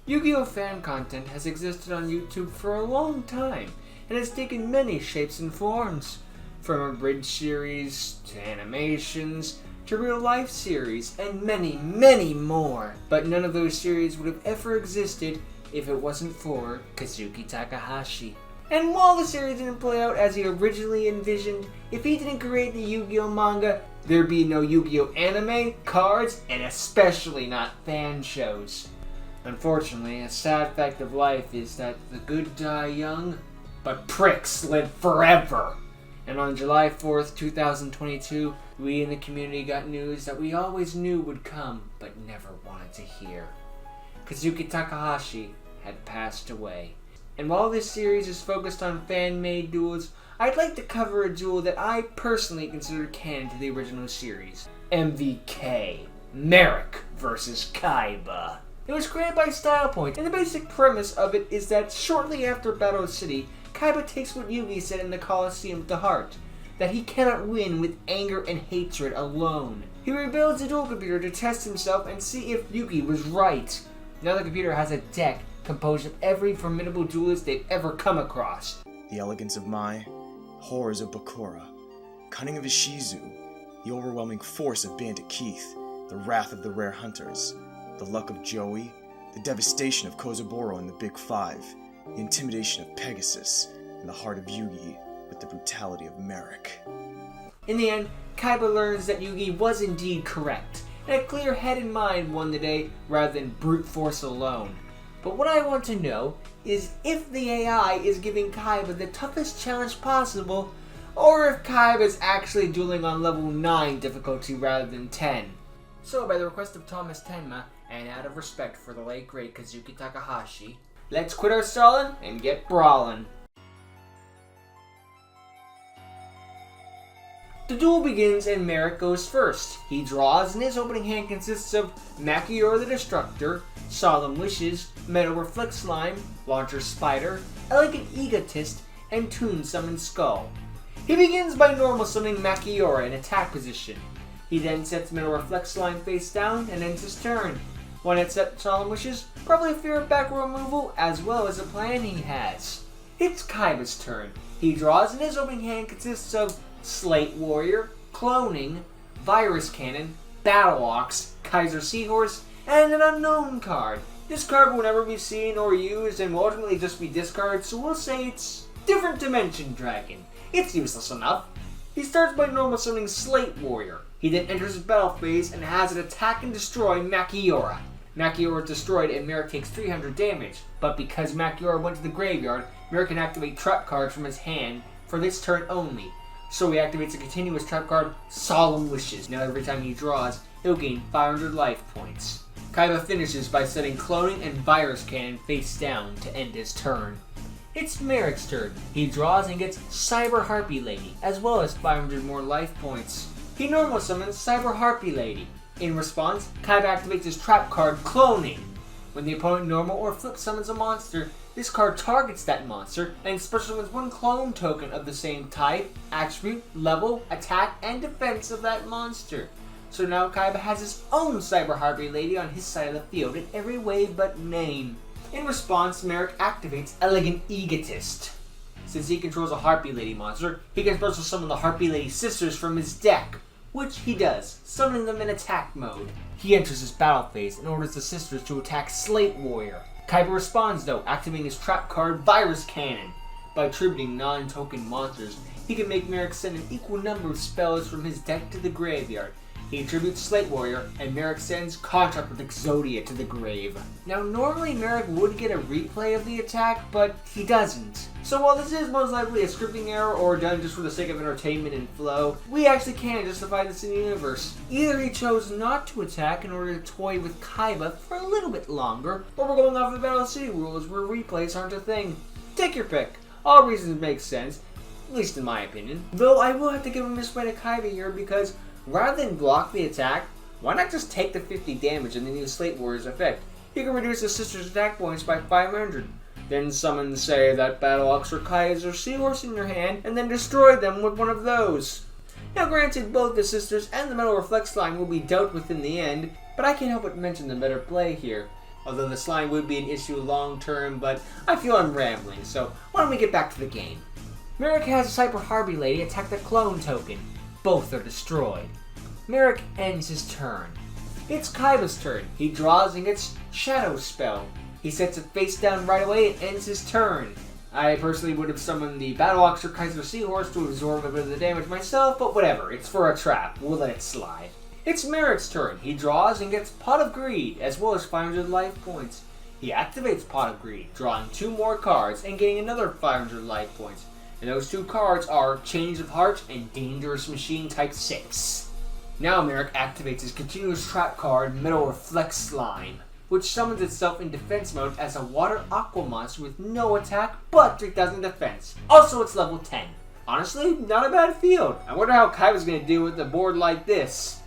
Yu-Gi-Oh! Fan content has existed on YouTube for a long time, and has taken many shapes and forms, from abridged series, to animations, to real-life series, and many, many more. But none of those series would have ever existed if it wasn't for Kazuki Takahashi. And while the series didn't play out as he originally envisioned, if he didn't create the Yu-Gi-Oh! Manga, there'd be no Yu-Gi-Oh! Anime, cards, and especially not fan shows. Unfortunately, a sad fact of life is that the good die young, but pricks live forever. And on July 4th, 2022, we in the community got news that we always knew would come, but never wanted to hear. Kazuki Takahashi had passed away. And while this series is focused on fan-made duels, I'd like to cover a duel that I personally consider canon to the original series. MVK, Marik vs. Kaiba. It was created by Style Point, and the basic premise of it is that shortly after Battle City, Kaiba takes what Yugi said in the Colosseum to heart, that he cannot win with anger and hatred alone. He rebuilds a duel computer to test himself and see if Yugi was right. Now the computer has a deck composed of every formidable duelist they've ever come across. The elegance of Mai, horrors of Bakura, cunning of Ishizu, the overwhelming force of Bandit Keith, the wrath of the Rare Hunters, the luck of Joey, the devastation of Kozaburo and the Big Five, the intimidation of Pegasus, and the heart of Yugi with the brutality of Marik. In the end, Kaiba learns that Yugi was indeed correct, and a clear head and mind won the day rather than brute force alone. But what I want to know is if the AI is giving Kaiba the toughest challenge possible, or if Kaiba is actually dueling on level 9 difficulty rather than 10. So by the request of Thomas Tenma, and out of respect for the late great Kazuki Takahashi, let's quit our stalling and get brawling. The duel begins and Marik goes first. He draws and his opening hand consists of Machiora the Destructor, Solemn Wishes, Metal Reflect Slime, Launcher Spider, Elegant Egotist, and Toon Summon Skull. He begins by normal summoning Machiora in attack position. He then sets Metal Reflect Slime face down and ends his turn. One hit set Solemn Wishes, probably a fear of back row removal as well as a plan he has. It's Kaiba's turn. He draws and his opening hand consists of Slate Warrior, Cloning, Virus Cannon, Battle Ox, Kaiser Seahorse, and an unknown card. This card will never be seen or used and will ultimately just be discarded, so we'll say it's Different Dimension Dragon. It's useless enough. He starts by normal summoning Slate Warrior. He then enters his battle phase and has it attack and destroy Machiora. Machiora is destroyed and Marik takes 300 damage, but because Machiora went to the graveyard, Marik can activate trap cards from his hand for this turn only. So he activates a continuous trap card, Solemn Wishes. Now every time he draws, he'll gain 500 life points. Kaiba finishes by setting Cloning and Virus Cannon face down to end his turn. It's Marik's turn. He draws and gets Cyber Harpy Lady, as well as 500 more life points. He normal summons Cyber Harpy Lady. In response, Kaiba activates his trap card, Cloning. When the opponent normal or flip summons a monster, this card targets that monster and special summons one clone token of the same type, attribute, level, attack, and defense of that monster. So now Kaiba has his own Cyber Harpy Lady on his side of the field in every way but name. In response, Marik activates Elegant Egotist. Since he controls a Harpy Lady monster, he can special summon the Harpy Lady sisters from his deck, which he does, summoning them in attack mode. He enters his battle phase and orders the sisters to attack Slate Warrior. Kaiba responds though, activating his trap card Virus Cannon. By attributing non-token monsters, he can make Marik send an equal number of spells from his deck to the graveyard. He attributes Slate Warrior, and Marik sends Contract with Exodia to the grave. Now normally Marik would get a replay of the attack, but he doesn't. So while this is most likely a scripting error or done just for the sake of entertainment and flow, we actually can justify this in the universe. Either he chose not to attack in order to toy with Kaiba for a little bit longer, or we're going off the Battle City rules where replays aren't a thing. Take your pick. All reasons make sense, at least in my opinion. Though I will have to give him this way to Kaiba here because rather than block the attack, why not just take the 50 damage and then use Slate Warrior's effect? You can reduce the sister's attack points by 500. Then summon, say, that Battle Ox or Kaiser Seahorse in your hand, and then destroy them with one of those. Now granted, both the sisters and the Metal Reflect Slime will be dealt with in the end, but I can't help but mention the better play here. although the slime would be an issue long term, but I feel I'm rambling, so why don't we get back to the game. Marik has a Cyber Harpy Lady attack the clone token. Both are destroyed. Marik ends his turn. It's Kaiba's turn. He draws and gets Shadow Spell. He sets it face down right away and ends his turn. I personally would have summoned the Battle Ox or Kaiser Seahorse to absorb a bit of the damage myself, but whatever, it's for a trap. We'll let it slide. It's Marik's turn. He draws and gets Pot of Greed, as well as 500 life points. He activates Pot of Greed, drawing 2 more cards and gaining another 500 life points. And those 2 cards are Change of Heart and Dangerous Machine Type 6. Now Marik activates his continuous trap card, Metal Reflex Slime, which summons itself in defense mode as a Water Aqua monster with no attack but 3000 defense. Also, it's level 10. Honestly, not a bad field. I wonder how Kaiba's going to deal with a board like this.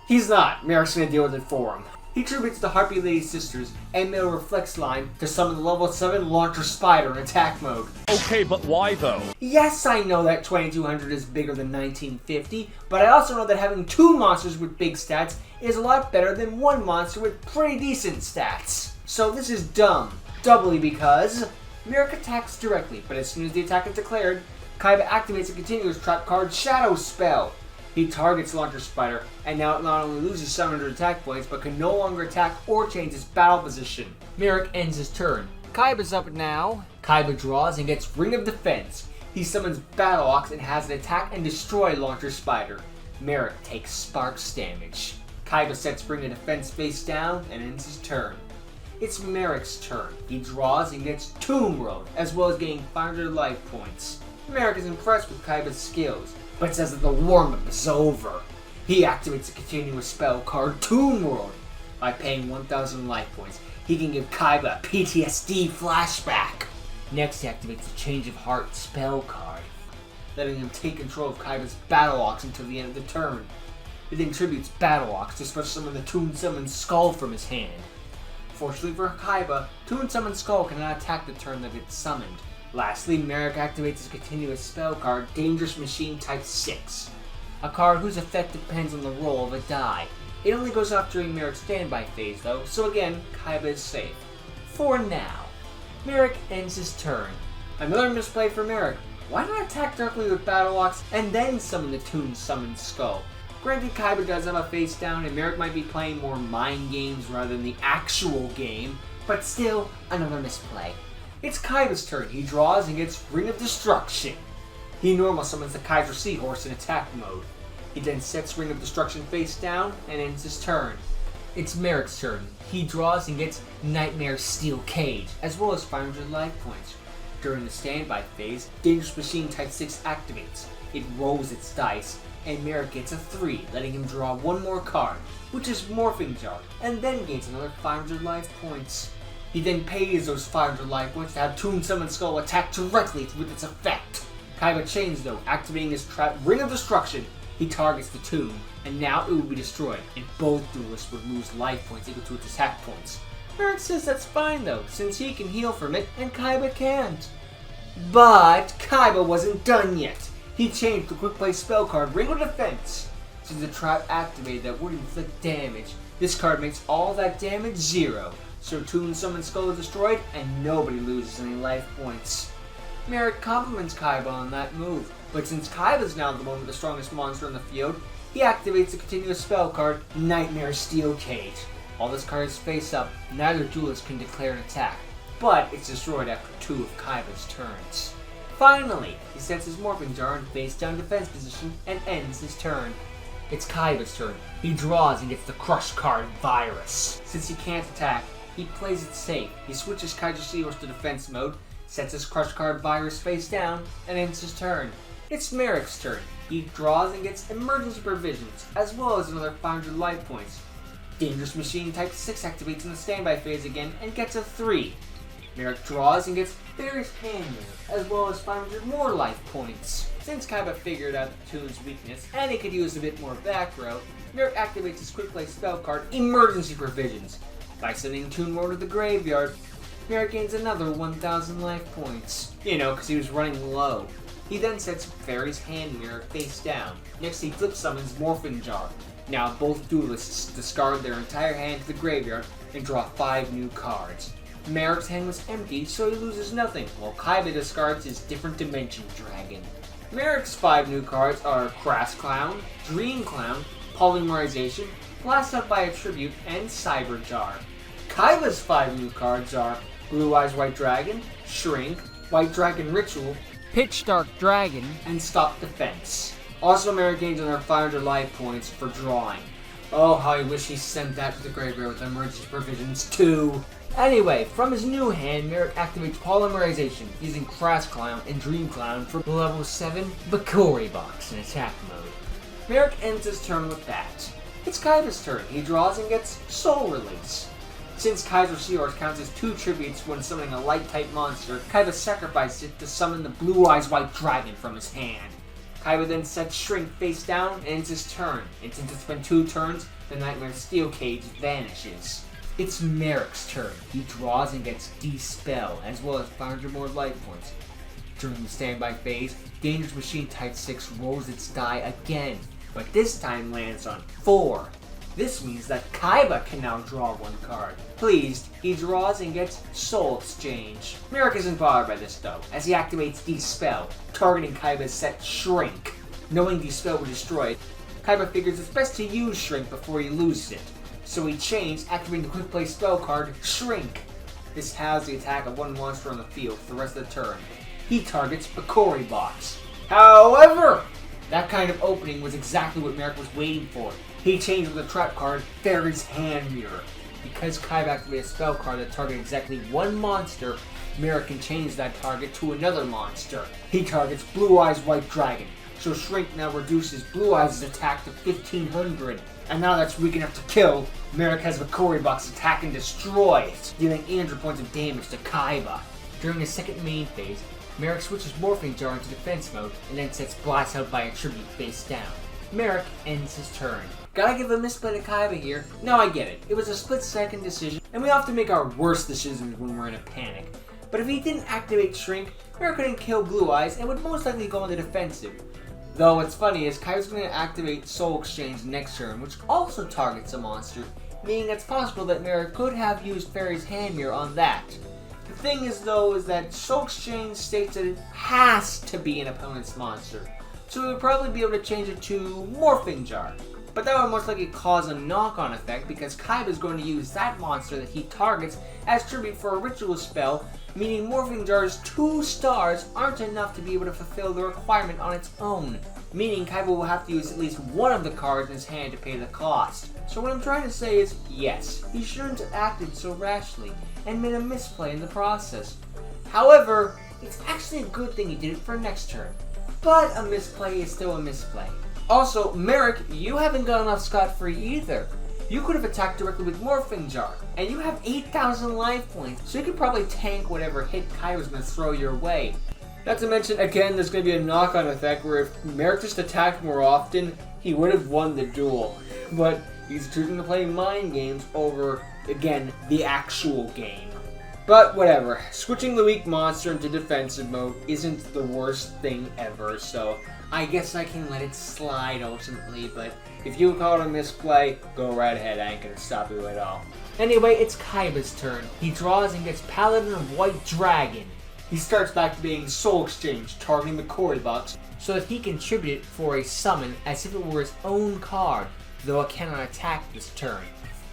He's not. Marik's going to deal with it for him. He tributes the Harpy Lady Sisters and Metal Reflex Slime to summon the level 7 Launcher Spider in attack mode. Okay, but why though? Yes, I know that 2200 is bigger than 1950, but I also know that having 2 monsters with big stats is a lot better than 1 monster with pretty decent stats. So this is dumb. Doubly because Marik attacks directly, but as soon as the attack is declared, Kaiba activates a continuous trap card, Shadow Spell. He targets Launcher Spider, and now it not only loses 700 attack points, but can no longer attack or change its battle position. Marik ends his turn. Kaiba's up now. Kaiba draws and gets Ring of Defense. He summons Battle Ox and has it attack and destroy Launcher Spider. Marik takes Sparks damage. Kaiba sets Ring of Defense face down and ends his turn. It's Marik's turn. He draws and gets Tomb Road, as well as gaining 500 life points. Marik is impressed with Kaiba's skills, but says that the warm-up is over. He activates a continuous spell card, Tomb World. By paying 1000 life points, he can give Kaiba a PTSD flashback. Next, he activates the Change of Heart spell card, letting him take control of Kaiba's Battle Ox until the end of the turn. He then tributes Battle Ox to special summon the Toon Summon Skull from his hand. Fortunately for Kaiba, Toon Summon Skull cannot attack the turn that it's summoned. Lastly, Marik activates his continuous spell card, Dangerous Machine Type 6. A card whose effect depends on the roll of a die. It only goes off during Marik's standby phase though, so again, Kaiba is safe. For now. Marik ends his turn. Another misplay for Marik. Why not attack directly with Battle Ox and then summon the Toon Summon Skull? Granted, Kaiba does have a face down and Marik might be playing more mind games rather than the actual game, but still, another misplay. It's Kaiba's turn. He draws and gets Ring of Destruction. He normal summons the Kaiser Seahorse in attack mode. He then sets Ring of Destruction face down and ends his turn. It's Marik's turn. He draws and gets Nightmare Steel Cage, as well as 500 life points. During the standby phase, Dangerous Machine Type 6 activates. It rolls its dice, and Marik gets a 3, letting him draw 1 more card, which is Morphing Jar, and then gains another 500 life points. He then pays those 500 life points to have Toon Summon Skull attack directly with its effect. Kaiba chains though, activating his trap Ring of Destruction. He targets the tomb, and now it will be destroyed, and both duelists would lose life points equal to its attack points. Marik says that's fine though, since he can heal from it, and Kaiba can't. But Kaiba wasn't done yet. He changed the quick play spell card Ring of Defense. Since the trap activated that would inflict damage, this card makes all that damage 0. So Toon Summon Skull is destroyed, and nobody loses any life points. Marik compliments Kaiba on that move, but since Kaiba's now the one with the strongest monster in the field, he activates the continuous spell card, Nightmare Steel Cage. While this card is face up, neither duelist can declare an attack, but it's destroyed after 2 of Kaiba's turns. Finally, he sets his Morphing Jar in face down defense position and ends his turn. It's Kaiba's turn. He draws and gets the Crush card, Virus. Since he can't attack, he plays it safe. He switches Kaiser Seahorse to defense mode, sets his Crush card Virus face down, and ends his turn. It's Marik's turn. He draws and gets Emergency Provisions, as well as another 500 life points. Dangerous Machine Type 6 activates in the standby phase again and gets a 3. Marik draws and gets Fairy's Hand Mirror, as well as 500 more life points. Since Kaiba figured out the Toon's weakness, and he could use a bit more back row, Marik activates his quick play spell card, Emergency Provisions. By sending Toon World to the graveyard, Marik gains another 1000 life points. You know, because he was running low. He then sets Fairy's Hand Mirror face down. Next he flip summons Morphing Jar. Now both duelists discard their entire hand to the graveyard, and draw 5 new cards. Marik's hand was empty, so he loses nothing, while Kaiba discards his Different Dimension Dragon. Marik's 5 new cards are Crass Clown, Dream Clown, Polymerization, Blast Out by Attribute, and Cyber Jar. Kaiba's 5 new cards are Blue Eyes White Dragon, Shrink, White Dragon Ritual, Pitch Dark Dragon, and Stop Defense. Also, Marik gains another 500 life points for drawing. Oh, how I wish he sent that to the graveyard with emergency provisions too. Anyway, from his new hand, Marik activates Polymerization using Crass Clown and Dream Clown for level 7 Bakori Box in attack mode. Marik ends his turn with that. It's Kaiba's turn. He draws and gets Soul Release. Since Kaiser Seahorse counts as 2 tributes when summoning a light-type monster, Kaiba sacrificed it to summon the Blue Eyes White Dragon from his hand. Kaiba then sets Shrink face down and ends his turn, and since it's been 2 turns, the Nightmare Steel Cage vanishes. It's Marik's turn. He draws and gets Dispel, as well as 500 more life points. During the standby phase, Dangerous Machine Type 6 rolls its die again, but this time lands on 4. This means that Kaiba can now draw 1 card. Pleased, he draws and gets Soul Exchange. Marik isn't bothered by this though, as he activates Dispel, targeting Kaiba's set Shrink. Knowing Dispel will destroy it, Kaiba figures it's best to use Shrink before he loses it. So he chains, activating the quick play spell card, Shrink. This has the attack of 1 monster on the field for the rest of the turn. He targets Bakori Box. However, that kind of opening was exactly what Marik was waiting for. He changed with the trap card, Fairy's Hand Mirror. Because Kaiba activated a spell card that targeted exactly 1 monster, Marik can change that target to another monster. He targets Blue Eyes White Dragon, so Shrink now reduces Blue Eyes' attack to 1500. And now that's weak enough to kill, Marik has Bakori Box attack and destroy it, dealing 800 points of damage to Kaiba. During his second main phase, Marik switches Morphing Jar into defense mode and then sets Blast Out by Attribute face down. Marik ends his turn. Gotta give a misplay to Kaiba here. No, I get it. It was a split-second decision, and we often make our worst decisions when we're in a panic. But if he didn't activate Shrink, Marik couldn't kill Blue Eyes and would most likely go on the defensive. Though what's funny is Kaiba's going to activate Soul Exchange next turn, which also targets a monster, meaning it's possible that Marik could have used Fairy's Hand Mirror on that. The thing is though is that Soul Exchange states that it has to be an opponent's monster, so he would probably be able to change it to Morphing Jar. But that would most likely cause a knock-on effect because Kaiba is going to use that monster that he targets as tribute for a ritual spell, meaning Morphing Jar's 2 stars aren't enough to be able to fulfill the requirement on its own, meaning Kaiba will have to use at least 1 of the cards in his hand to pay the cost. So what I'm trying to say is, yes, he shouldn't have acted so rashly and made a misplay in the process. However, it's actually a good thing he did it for next turn, but a misplay is still a misplay. Also, Marik, you haven't gotten off scot-free either. You could have attacked directly with Morphing Jar, and you have 8,000 life points, so you could probably tank whatever hit Kaiba's going to throw your way. Not to mention, again, there's going to be a knock-on effect where if Marik just attacked more often, he would have won the duel. But he's choosing to play mind games over, again, the actual game. But whatever, switching the weak monster into defensive mode isn't the worst thing ever, so I guess I can let it slide ultimately, but if you call it a misplay, go right ahead, I ain't gonna stop you at all. Anyway, it's Kaiba's turn. He draws and gets Paladin of White Dragon. He starts back to being Soul Exchange, targeting the Bakori Box, so that he can tribute it for a summon as if it were his own card, though it cannot attack this turn.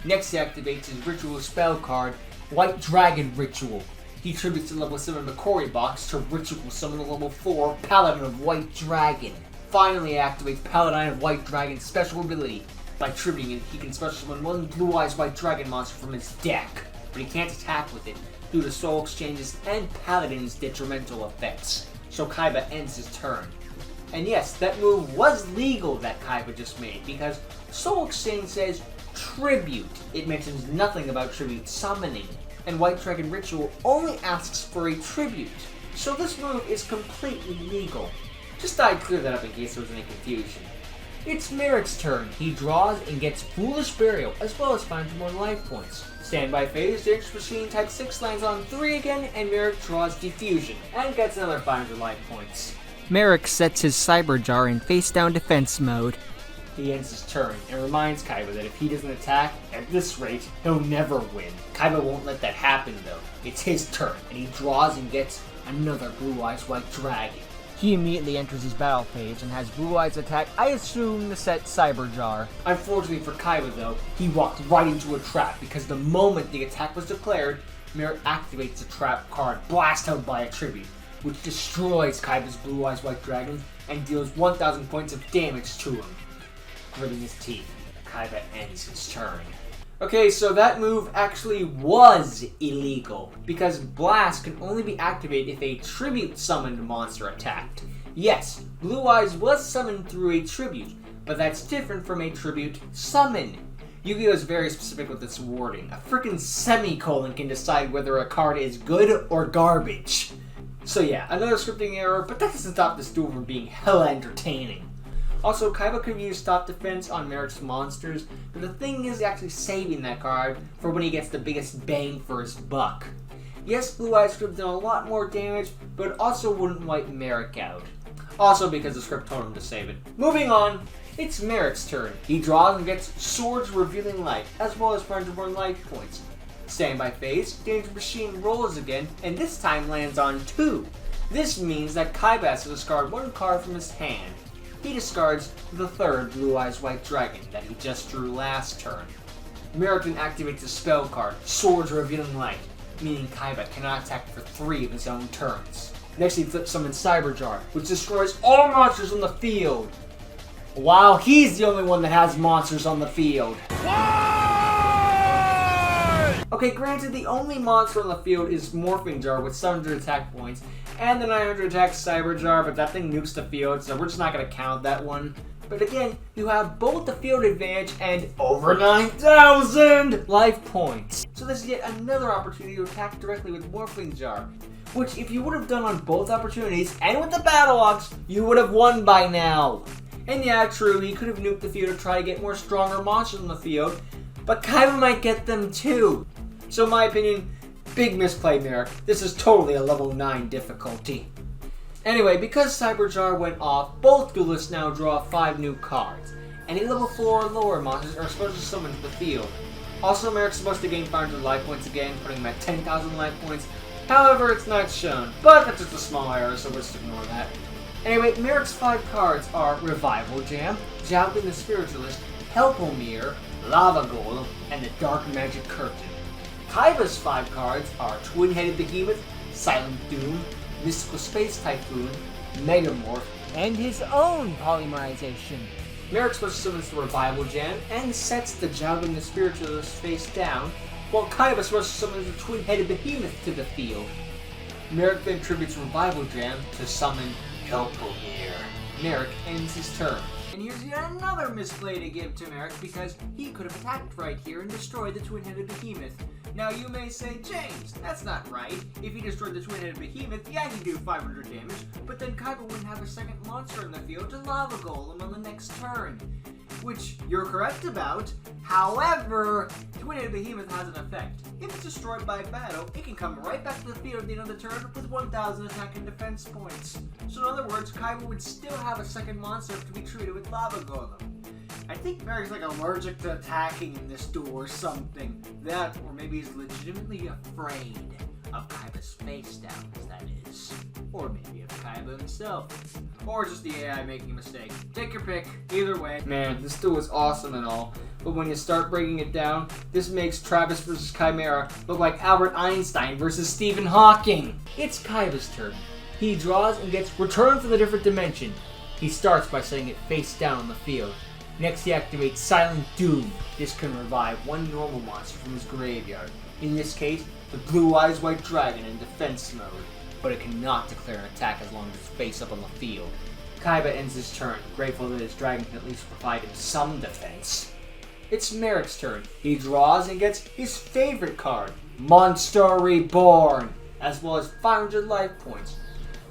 Next he activates his ritual spell card, White Dragon Ritual. He tributes the level 7 Bakori Box to ritual summon a level 4 Paladin of White Dragon. Finally he activates Paladin of White Dragon's special ability. By tributing it, he can special summon 1 Blue Eyes White Dragon monster from his deck, but he can't attack with it due to Soul Exchanges and Paladin's detrimental effects. So Kaiba ends his turn. And yes, that move was legal that Kaiba just made, because Soul Exchange says tribute. It mentions nothing about tribute summoning, and White Dragon Ritual only asks for a tribute. So this move is completely legal. Just thought I'd clear that up in case there was any confusion. It's Marik's turn. He draws and gets Foolish Burial, as well as 500 more life points. Standby phase, Dangerous Machine Type 6 lands on 3 again, and Marik draws Diffusion, and gets another 500 life points. Marik sets his Cyber Jar in face-down defense mode. He ends his turn and reminds Kaiba that if he doesn't attack at this rate, he'll never win. Kaiba won't let that happen though. It's his turn, and he draws and gets another Blue Eyes White Dragon. He immediately enters his battle phase and has Blue Eyes attack, I assume, the set Cyber Jar. Unfortunately for Kaiba though, he walked right into a trap because the moment the attack was declared, Marik activates the trap card Blast Out by a Tribute, which destroys Kaiba's Blue Eyes White Dragon and deals 1,000 points of damage to him. Gritting his teeth, Kaiba ends his turn. Okay, so that move actually was illegal, because Blast can only be activated if a Tribute summoned monster attacked. Yes, Blue Eyes was summoned through a Tribute, but that's different from a Tribute summon. Yu-Gi-Oh! Is very specific with its wording. A freaking semicolon can decide whether a card is good or garbage. So yeah, another scripting error, but that doesn't stop this duel from being hella entertaining. Also, Kaiba could use Stop Defense on Marik's monsters, but the thing is actually saving that card for when he gets the biggest bang for his buck. Yes, Blue Eyes could have done a lot more damage, but it also wouldn't wipe Marik out. Also because the script told him to save it. Moving on, it's Marik's turn. He draws and gets Swords Revealing Light, as well as 401 life points. Standby phase, Danger Machine rolls again, and this time lands on 2. This means that Kaiba has to discard 1 card from his hand. He discards the 3rd Blue Eyes White Dragon that he just drew last turn. Marik then activates the spell card, Swords Revealing Light, meaning Kaiba cannot attack for 3 of his own turns. Next he flips summons Cyber Jar, which destroys all monsters on the field. Wow, he's the only one that has monsters on the field. Okay, granted, the only monster on the field is Morphing Jar with 700 attack points, and the 900 attack Cyber Jar, but that thing nukes the field, so we're just not going to count that one. But again, you have both the field advantage and over 9,000 life points. So this is yet another opportunity to attack directly with Morphing Jar, which if you would have done on both opportunities, and with the Battle Ox, you would have won by now. And yeah, true, he could have nuked the field to try to get more stronger monsters on the field, but Kaiba might get them too. So in my opinion, big misplay, Marik. This is totally a level 9 difficulty. Anyway, because Cyber Jar went off, both duelists now draw 5 new cards. Any level 4 or lower monsters are supposed to summon to the field. Also, Marik's supposed to gain 500 life points again, putting him at 10,000 life points. However, it's not shown, but that's just a small error, so we'll just ignore that. Anyway, Marik's 5 cards are Revival Jam, Jalkin the Spiritualist, Helpomir, Lava Golem, and the Dark Magic Curtain. Kaiba's 5 cards are Twin-Headed Behemoth, Silent Doom, Mystical Space Typhoon, Megamorph, and his own Polymerization. Marik supposed to summons the Revival Jam and sets the Jalkin the Spiritualist face down, while Kaiba supposed to summon the Twin-Headed Behemoth to the field. Marik then tributes Revival Jam to summon Helpomir. Marik ends his turn. And here's yet another misplay to give to Marik because he could have attacked right here and destroyed the Twin-Headed Behemoth. Now you may say, James, that's not right. If he destroyed the Twin-Headed Behemoth, yeah, he'd do 500 damage, but then Kaiba wouldn't have a second monster in the field to Lava Golem on the next turn. Which you're correct about. However, Twin-Headed Behemoth has an effect. If it's destroyed by battle, it can come right back to the field at the end of the turn with 1,000 attack and defense points. So in other words, Kaiba would still have a second monster to be treated with Lava Golem. I think Marik's like allergic to attacking in this duel or something. That, or maybe he's legitimately afraid of Kaiba's face down, that is. Or maybe of Kaiba himself. Or just the AI making a mistake. Take your pick. Either way. Man, this duel is awesome and all, but when you start breaking it down, this makes Travis vs. Chimera look like Albert Einstein versus Stephen Hawking. It's Kaiba's turn. He draws and gets Return from the Different Dimension. He starts by setting it face down on the field. Next, he activates Silent Doom. This can revive 1 normal monster from his graveyard. In this case, the Blue Eyes White Dragon in defense mode. But it cannot declare an attack as long as it's face up on the field. Kaiba ends his turn, grateful that his dragon can at least provide him some defense. It's Marik's turn. He draws and gets his favorite card, Monster Reborn, as well as 500 life points.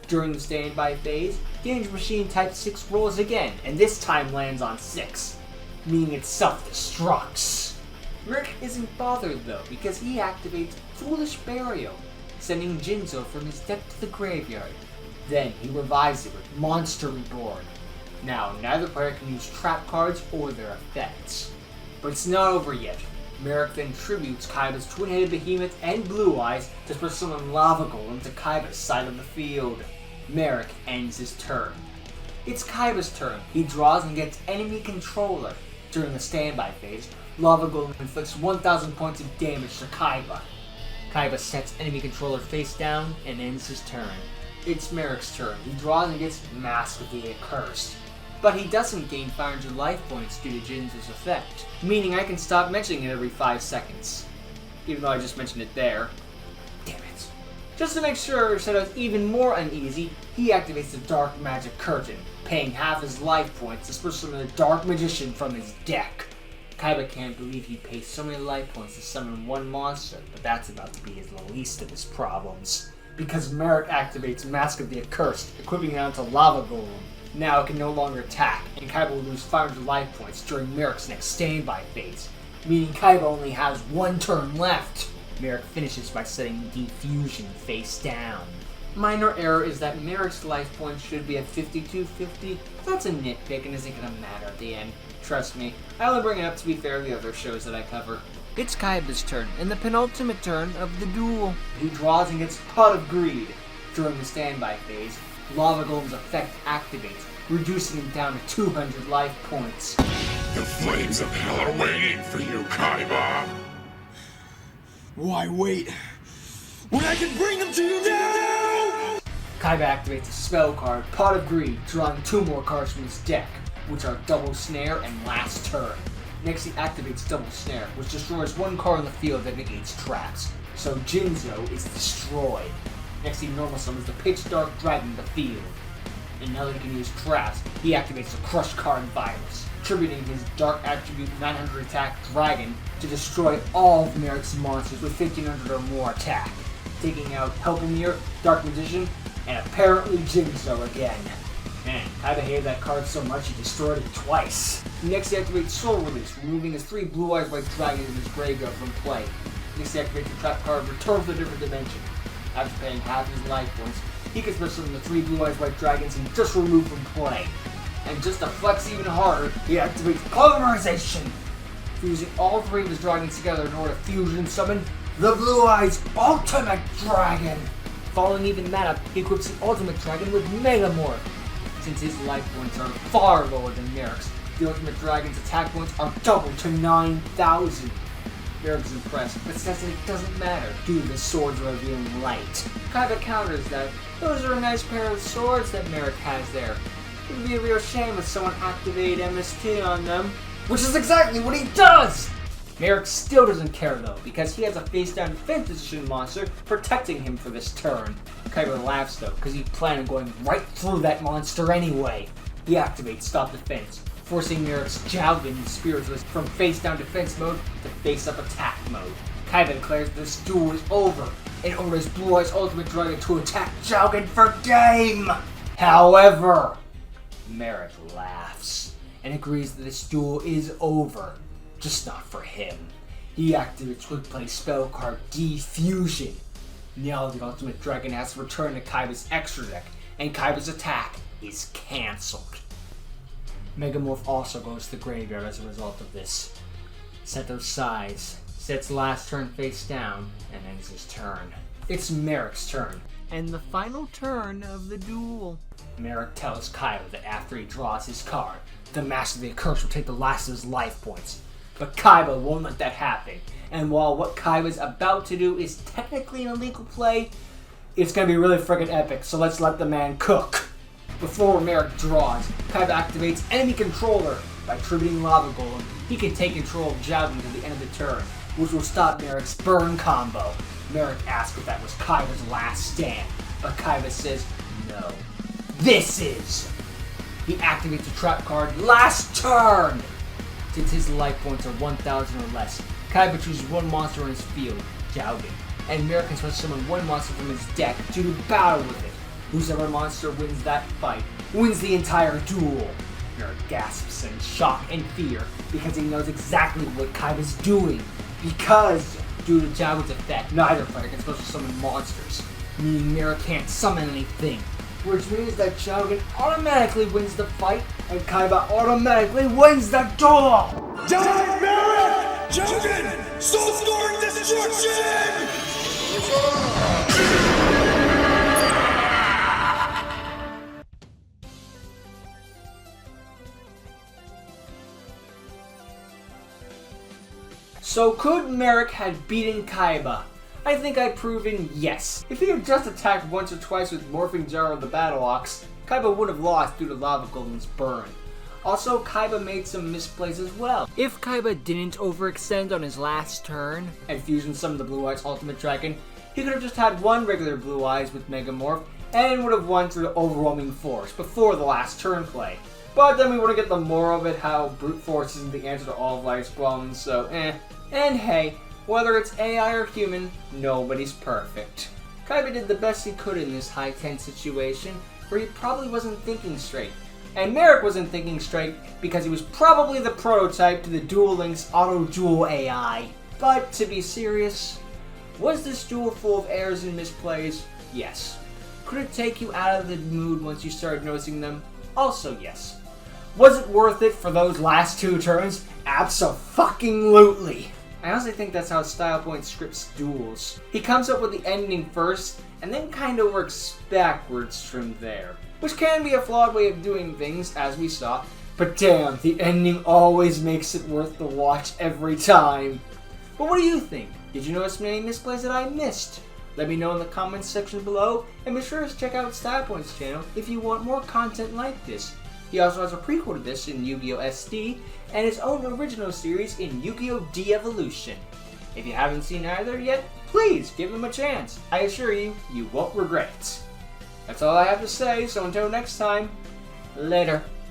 During the standby phase, Danger Machine Type 6 rolls again, and this time lands on 6, meaning it self-destructs. Marik isn't bothered though, because he activates Foolish Burial, sending Jinzo from his deck to the graveyard. Then he revives it with Monster Reborn. Now, neither player can use trap cards or their effects. But it's not over yet. Marik then tributes Kaiba's twin-headed behemoth and Blue Eyes to put summon Lava Golem to Kaiba's side of the field. Marik ends his turn. It's Kaiba's turn. He draws and gets enemy controller. During the standby phase, Lava Golem inflicts 1,000 points of damage to Kaiba. Kaiba sets enemy controller face down and ends his turn. It's Marik's turn. He draws and gets Mask of the Accursed. But he doesn't gain 500 life points due to Jinzo's effect, meaning I can stop mentioning it every 5 seconds. Even though I just mentioned it there. Damn it. Just to make sure Shadow's even more uneasy, he activates the Dark Magic Curtain, paying half his life points to special summon the Dark Magician from his deck. Kaiba can't believe he pays so many life points to summon one monster, but that's about to be his least of his problems. Because Marik activates Mask of the Accursed, equipping it onto Lava Golem. Now it can no longer attack, and Kaiba will lose 500 life points during Marik's next standby phase, meaning Kaiba only has 1 turn left. Marik finishes by setting Defusion face down. Minor error is that Marik's life points should be at 5250, but that's a nitpick and isn't gonna matter at the end. Trust me, I only bring it up to be fair to the other shows that I cover. It's Kaiba's turn, and the penultimate turn of the duel. He draws and gets Pot of Greed. During the standby phase, Lava Golem's effect activates, reducing him down to 200 life points. The flames of hell are waiting for you, Kaiba! Why wait? When I can bring them to you now! Kaiba activates a spell card, Pot of Greed, drawing 2 more cards from his deck, which are Double Snare and Last Turn. Next he activates Double Snare, which destroys 1 card on the field that negates traps, so Jinzo is destroyed. Next he normal summons the Pitch Dark Dragon to the field. And now that he can use traps, he activates the Crush card Virus, tributing his Dark Attribute 900 attack Dragon to destroy all of Marik's monsters with 1500 or more attack, taking out Helpomir, Dark Magician, and apparently Jinzo again. Man, Kaiba hated that card so much he destroyed it twice. Next he activates Soul Release, removing his 3 Blue Eyes White Dragons in his graveyard from play. Next he activates the trap card Return to the Different Dimension. After paying half his life points, he can special summon the 3 Blue Eyes White Dragons he just removed from play. And just to flex even harder, he activates Polymerization, fusing all 3 of his dragons together in order to fusion summon the Blue Eyes Ultimate Dragon. Following even that up, he equips the Ultimate Dragon with Megamorph. Since his life points are far lower than Marik's, the Ultimate Dragon's attack points are doubled to 9,000. Marik's impressed, but says that it doesn't matter due to the sword's revealing light. Kaiba counters that those are a nice pair of swords that Marik has there. It would be a real shame if someone activated MST on them, which is exactly what he does! Marik still doesn't care though, because he has a face-down defense position monster protecting him for this turn. Kaiba laughs though, because he planned on going right through that monster anyway. He activates Stop Defense, forcing Marik's Jowgen and Spiritless from face-down defense mode to face-up attack mode. Kaiba declares this duel is over, and orders Blue Eyes Ultimate Dragon to attack Jowgen for game! However, Marik laughs, and agrees that this duel is over. Just not for him. He activates Quick Play spell card Defusion. Now the Ultimate Dragon has to return to Kaiba's extra deck, and Kaiba's attack is cancelled. Megamorph also goes to the graveyard as a result of this. Seto sighs, sets Last Turn face down, and ends his turn. It's Marik's turn, and the final turn of the duel. Marik tells Kaiba that after he draws his card, the Master of the Accursed will take the last of his life points. But Kaiba won't let that happen, and while what Kaiba's about to do is technically an illegal play, it's gonna be really friggin' epic, so let's let the man cook. Before Marik draws, Kaiba activates Enemy Controller. By tributing Lava Golem, he can take control of Jowgen to the end of the turn, which will stop Marik's burn combo. Marik asks if that was Kaiba's last stand, but Kaiba says no. This is! He activates the trap card Last Turn! Since his life points are 1,000 or less, Kaiba chooses 1 monster on his field, Jowgen, and Marik can special summon 1 monster from his deck to do battle with it. Whoever monster wins that fight wins the entire duel. Marik gasps in shock and fear because he knows exactly what Kaiba's doing. Because, due to Jowgen's effect, neither player can special summon monsters, meaning Marik can't summon anything. which means that Shogun automatically wins the fight and Kaiba automatically wins the duel! Die, Marik! Shogun! Soul-scoring destruction! So could Marik have beaten Kaiba? I think I've proven yes. If he had just attacked once or twice with Morphing Jar or the Battle Ox, Kaiba would have lost due to Lava Golem's burn. Also, Kaiba made some misplays as well. If Kaiba didn't overextend on his last turn and fusion some of the Blue Eyes Ultimate Dragon, he could have just had one regular Blue Eyes with Megamorph and would have won through the overwhelming force before the last turn play. But then we wouldn't get the moral of it, how brute force isn't the answer to all of life's problems, so eh. And hey, whether it's AI or human, nobody's perfect. Kaiba did the best he could in this high-tense situation, where he probably wasn't thinking straight. And Marik wasn't thinking straight because he was probably the prototype to the Duel Links auto-duel AI. But to be serious, was this duel full of errors and misplays? Yes. Could it take you out of the mood once you started noticing them? Also yes. Was it worth it for those last 2 turns? Abso-fucking-lutely! I honestly think that's how Style Point scripts duels. He comes up with the ending first, and then kinda works backwards from there. Which can be a flawed way of doing things, as we saw, but damn, the ending always makes it worth the watch every time. But what do you think? Did you notice many misplays that I missed? Let me know in the comments section below, and be sure to check out Style Point's channel if you want more content like this. He also has a prequel to this in Yu-Gi-Oh! SD, and his own original series in Yu-Gi-Oh! De-Evolution. If you haven't seen either yet, please give them a chance. I assure you, you won't regret it. That's all I have to say, so until next time, later.